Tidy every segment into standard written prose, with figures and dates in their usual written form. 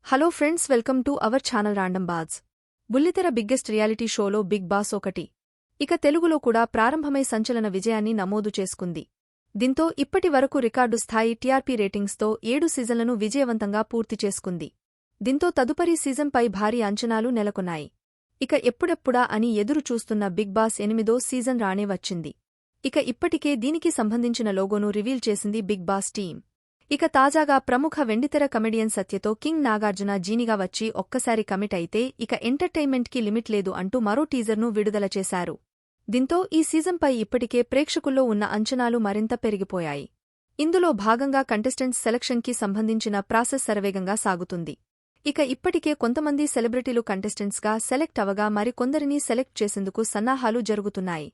Hello friends, welcome to our channel random buzz. బుల్లితెర biggest reality షోలో Bigg Boss 1 ఇక తెలుగులో కూడా ప్రారంభమై సంచలన విజయాన్ని నమోదు చేసుకుంది. దీంతో ఇప్పటి వరకు రికార్డు స్థాయి టీఆర్పీ రేటింగ్స్తో 7 సీజన్లను విజయవంతంగా పూర్తి చేసుకుంది. దీంతో తదుపరి సీజన్పై భారీ అంచనాలు నెలకొన్నాయి. ఇక ఎప్పుడెప్పుడా అని ఎదురు చూస్తున్న బిగ్ బాస్ 8వ సీజన్ రానే వచ్చింది. ఇక ఇప్పటికే దీనికి సంబంధించిన లోగోను రివీల్ చేసింది బిగ్ బాస్ టీం. ఇక తాజాగా ప్రముఖ వెండితెర కమెడియన్ సత్యతో కింగ్ నాగార్జున జీనిగా వచ్చి ఒక్కసారి కమిట్ అయితే ఇక ఎంటర్టైన్మెంట్కి లిమిట్ లేదు అంటూ మరో టీజర్ను విడుదల చేశారు. దీంతో ఈ సీజన్పై ఇప్పటికే ప్రేక్షకుల్లో ఉన్న అంచనాలు మరింత పెరిగిపోయాయి. ఇందులో భాగంగా కంటెస్టెంట్స్ సెలక్షన్కి సంబంధించిన ప్రాసెస్ శరవేగంగా సాగుతుంది. ఇక ఇప్పటికే కొంతమంది సెలబ్రిటీలు కంటెస్టెంట్స్గా సెలెక్ట్ అవగా మరికొందరిని సెలెక్ట్ చేసేందుకు సన్నాహాలు జరుగుతున్నాయి.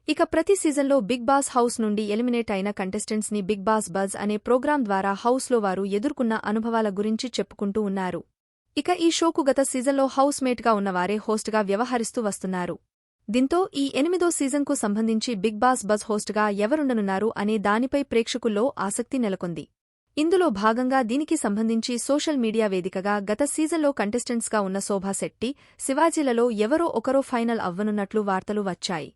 ఇక ప్రతి సీజన్లో బిగ్ బాస్ హౌస్ నుండి ఎలిమినేట్ అయిన కంటెస్టెంట్స్ ని బిగ్ బాస్ బజ్ అనే ప్రోగ్రాం ద్వారా హౌస్లో వారు ఎదుర్కొన్న అనుభవాల గురించి చెప్పుకుంటూ ఉన్నారు. ఇక ఈ షోకు గత సీజన్లో హౌస్ మేట్గా ఉన్నవారే హోస్ట్గా వ్యవహరిస్తూ వస్తున్నారు. దీంతో ఈ 8వ సీజన్కు సంబంధించి బిగ్ బాస్ బజ్ హోస్ట్గా ఎవరుండనున్నారు అనే దానిపై ప్రేక్షకుల్లో ఆసక్తి నెలకొంది. ఇందులో భాగంగా దీనికి సంబంధించి సోషల్ మీడియా వేదికగా గత సీజన్లో కంటెస్టెంట్స్గా ఉన్న శోభా శెట్టి, శివాజీలలో ఎవరో ఒకరో ఫైనల్ అవ్వనున్నట్లు వార్తలు వచ్చాయి.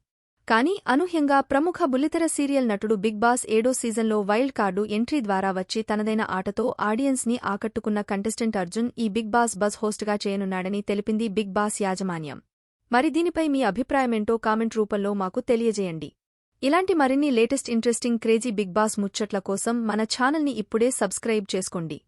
కానీ అనూహ్యంగా ప్రముఖ బుల్లితెర సీరియల్ నటుడు బిగ్ బాస్ 7వ సీజన్లో వైల్డ్ కార్డు ఎంట్రీ ద్వారా వచ్చి తనదైన ఆటతో ఆడియన్స్ని ఆకట్టుకున్న కంటెస్టెంట్ అర్జున్ ఈ బిగ్ బాస్ బజ్ హోస్ట్గా చేయనున్నాడని తెలిపింది బిగ్ బాస్ యాజమాన్యం. మరి దీనిపై మీ అభిప్రాయమేంటో కామెంట్ రూపంలో మాకు తెలియజేయండి. ఇలాంటి మరిన్ని latest interesting crazy Bigg Boss ముచ్చట్ల కోసం మన ఛానల్ని ఇప్పుడే సబ్స్క్రైబ్ చేసుకోండి.